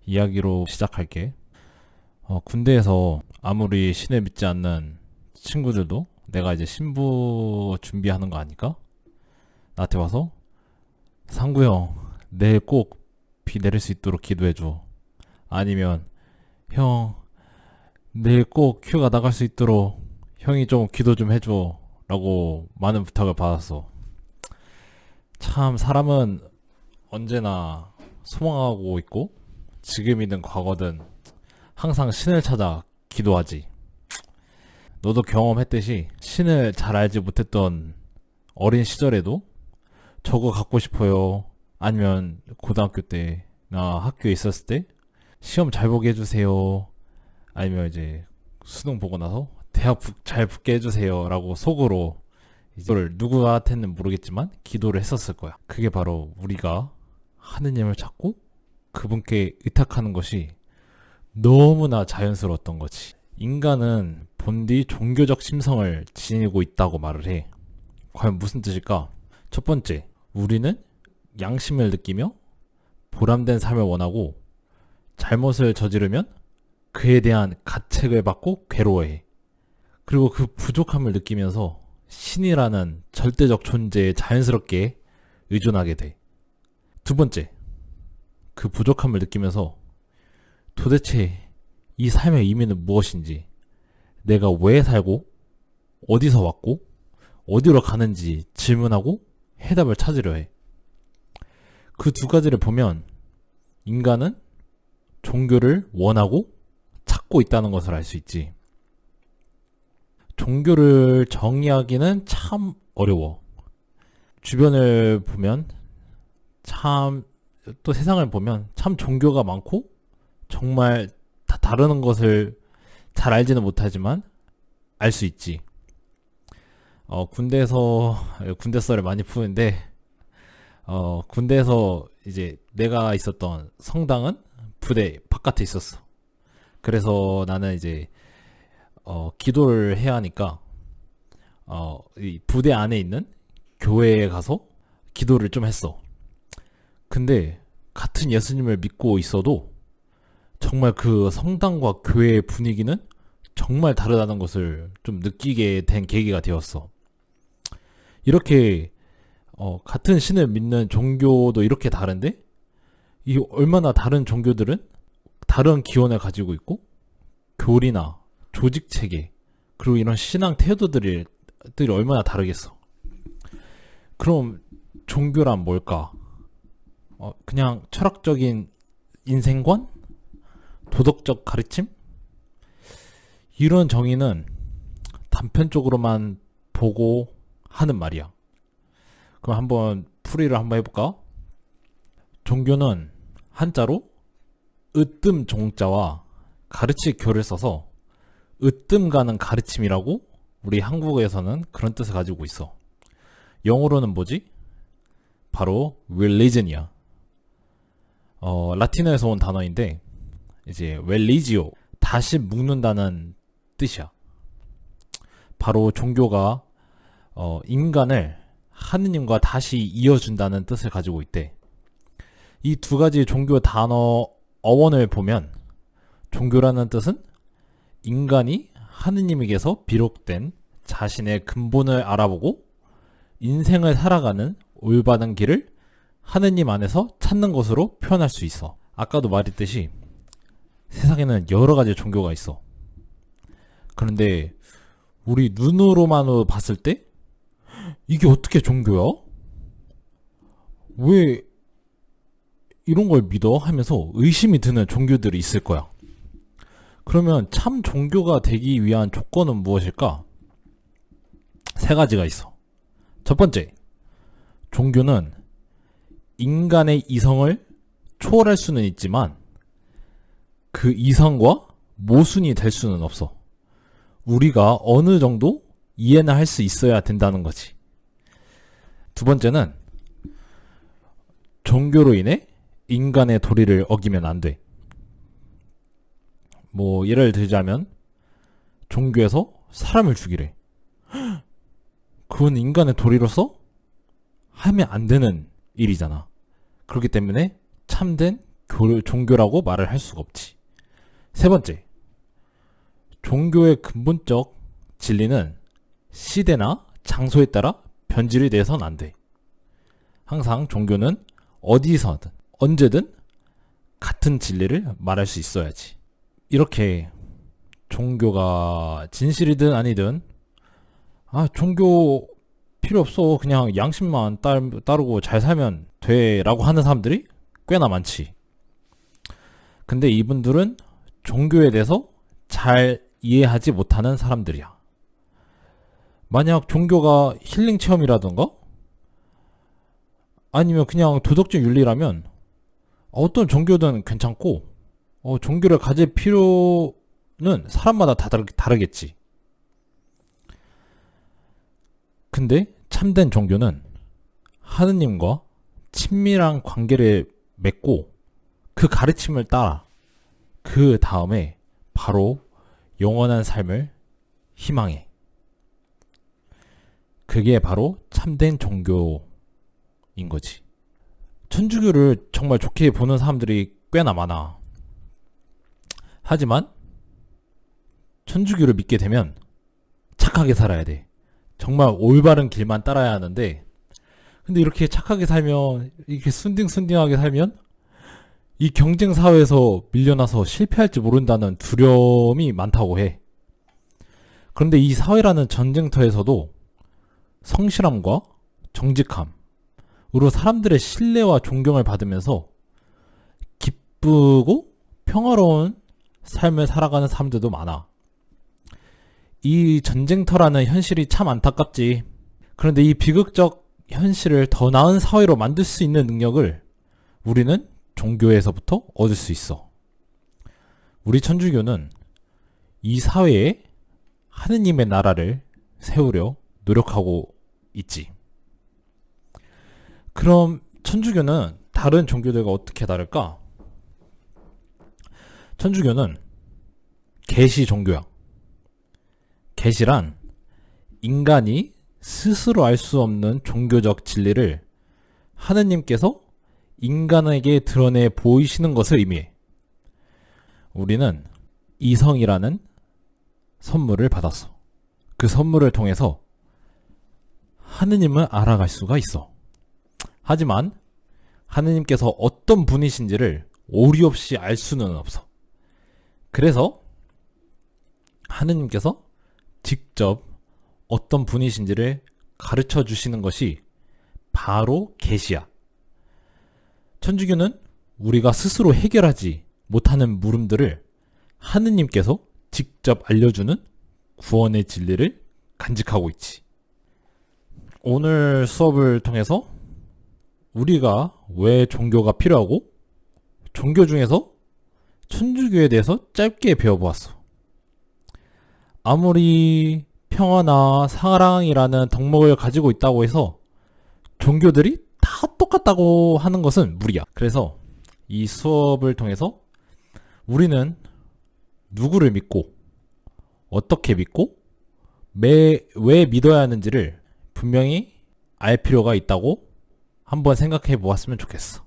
이야기로 시작할게. 군대에서 아무리 신을 믿지 않는 친구들도 내가 이제 신부 준비하는 거 아니까 나한테 와서 상구 형 내일 꼭 비 내릴 수 있도록 기도해줘. 아니면 형 내일 꼭 휴가 나갈 수 있도록 형이 좀 기도 좀 해줘 라고 많은 부탁을 받았어. 참 사람은 언제나 소망하고 있고 지금이든 과거든 항상 신을 찾아 기도하지. 너도 경험했듯이 신을 잘 알지 못했던 어린 시절에도 저거 갖고 싶어요. 아니면 고등학교 때나 학교에 있었을 때 시험 잘 보게 해주세요. 아니면 이제 수능 보고 나서 대학 잘 붙게 해주세요 라고 속으로 이걸 누구한테는 모르겠지만 기도를 했었을 거야. 그게 바로 우리가 하느님을 찾고 그분께 의탁하는 것이 너무나 자연스러웠던 거지. 인간은 본디 종교적 심성을 지니고 있다고 말을 해. 과연 무슨 뜻일까? 첫 번째, 우리는 양심을 느끼며 보람된 삶을 원하고 잘못을 저지르면 그에 대한 가책을 받고 괴로워해. 그리고 그 부족함을 느끼면서 신이라는 절대적 존재에 자연스럽게 의존하게 돼. 두 번째, 그 부족함을 느끼면서 도대체 이 삶의 의미는 무엇인지, 내가 왜 살고 어디서 왔고 어디로 가는지 질문하고 해답을 찾으려 해. 그 두 가지를 보면 인간은 종교를 원하고 찾고 있다는 것을 알 수 있지. 종교를 정의하기는 참 어려워. 주변을 보면 참, 또 세상을 보면 참 종교가 많고 정말 다 다르는 것을 잘 알지는 못하지만 알 수 있지. 군대에서 군대 썰을 많이 푸는데 군대에서 이제 내가 있었던 성당은 부대 바깥에 있었어. 그래서 나는 이제 기도를 해야 하니까 이 부대 안에 있는 교회에 가서 기도를 좀 했어. 근데 같은 예수님을 믿고 있어도 정말 그 성당과 교회의 분위기는 정말 다르다는 것을 좀 느끼게 된 계기가 되었어. 이렇게 같은 신을 믿는 종교도 이렇게 다른데 이 얼마나 다른 종교들은 다른 기원을 가지고 있고 교리나 조직 체계 그리고 이런 신앙 태도들이 얼마나 다르겠어. 그럼 종교란 뭘까? 그냥 철학적인 인생관? 도덕적 가르침? 이런 정의는 단편적으로만 보고 하는 말이야. 그럼 한번 풀이를 한번 해볼까? 종교는 한자로 으뜸 종자와 가르칠 교를 써서 으뜸 가는 가르침이라고 우리 한국에서는 그런 뜻을 가지고 있어. 영어로는 뭐지? 바로 religion이야. 라틴어에서 온 단어인데 이제 religio 다시 묶는다는 뜻이야. 바로 종교가 인간을 하느님과 다시 이어준다는 뜻을 가지고 있대. 이 두 가지 종교 단어 어원을 보면 종교라는 뜻은 인간이 하느님에게서 비롯된 자신의 근본을 알아보고 인생을 살아가는 올바른 길을 하느님 안에서 찾는 것으로 표현할 수 있어. 아까도 말했듯이 세상에는 여러 가지 종교가 있어. 그런데 우리 눈으로만 봤을 때 이게 어떻게 종교야? 왜 이런 걸 믿어? 하면서 의심이 드는 종교들이 있을 거야. 그러면 참 종교가 되기 위한 조건은 무엇일까? 세 가지가 있어. 첫 번째, 종교는 인간의 이성을 초월할 수는 있지만 그 이성과 모순이 될 수는 없어. 우리가 어느 정도 이해는 할 수 있어야 된다는 거지. 두 번째는 종교로 인해 인간의 도리를 어기면 안 돼. 뭐 예를 들자면 종교에서 사람을 죽이래. 그건 인간의 도리로서 하면 안 되는 일이잖아. 그렇기 때문에 참된 종교라고 말을 할 수가 없지. 세 번째, 종교의 근본적 진리는 시대나 장소에 따라 변질이 돼서는 안 돼. 항상 종교는 어디서든 언제든 같은 진리를 말할 수 있어야지. 이렇게 종교가 진실이든 아니든 종교 필요 없어, 그냥 양심만 따르고 잘 살면 돼 라고 하는 사람들이 꽤나 많지. 근데 이분들은 종교에 대해서 잘 이해하지 못하는 사람들이야. 만약 종교가 힐링 체험이라던가 아니면 그냥 도덕적 윤리라면 어떤 종교든 괜찮고, 종교를 가질 필요는 사람마다 다 다르겠지. 근데 참된 종교는 하느님과 친밀한 관계를 맺고 그 가르침을 따라 그 다음에 바로 영원한 삶을 희망해. 그게 바로 참된 종교인 거지. 천주교를 정말 좋게 보는 사람들이 꽤나 많아. 하지만 천주교를 믿게 되면 착하게 살아야 돼. 정말 올바른 길만 따라야 하는데, 근데 이렇게 착하게 살면, 이렇게 순딩순딩하게 살면 이 경쟁 사회에서 밀려나서 실패할지 모른다는 두려움이 많다고 해. 그런데 이 사회라는 전쟁터에서도 성실함과 정직함으로 사람들의 신뢰와 존경을 받으면서 기쁘고 평화로운 삶을 살아가는 사람들도 많아. 이 전쟁터라는 현실이 참 안타깝지. 그런데 이 비극적 현실을 더 나은 사회로 만들 수 있는 능력을 우리는 종교에서부터 얻을 수 있어. 우리 천주교는 이 사회에 하느님의 나라를 세우려 노력하고 있지. 그럼 천주교는 다른 종교들과 어떻게 다를까? 천주교는 계시 종교야. 계시란 인간이 스스로 알 수 없는 종교적 진리를 하느님께서 인간에게 드러내 보이시는 것을 의미해. 우리는 이성이라는 선물을 받았어. 그 선물을 통해서 하느님을 알아갈 수가 있어. 하지만 하느님께서 어떤 분이신지를 오류 없이 알 수는 없어. 그래서 하느님께서 직접 어떤 분이신지를 가르쳐 주시는 것이 바로 계시야. 천주교는 우리가 스스로 해결하지 못하는 물음들을 하느님께서 직접 알려주는 구원의 진리를 간직하고 있지. 오늘 수업을 통해서 우리가 왜 종교가 필요하고 종교 중에서 천주교에 대해서 짧게 배워보았어. 아무리 평화나 사랑이라는 덕목을 가지고 있다고 해서 종교들이 다 똑같다고 하는 것은 무리야. 그래서 이 수업을 통해서 우리는 누구를 믿고 어떻게 믿고 왜 믿어야 하는지를 분명히 알 필요가 있다고 한번 생각해 보았으면 좋겠어.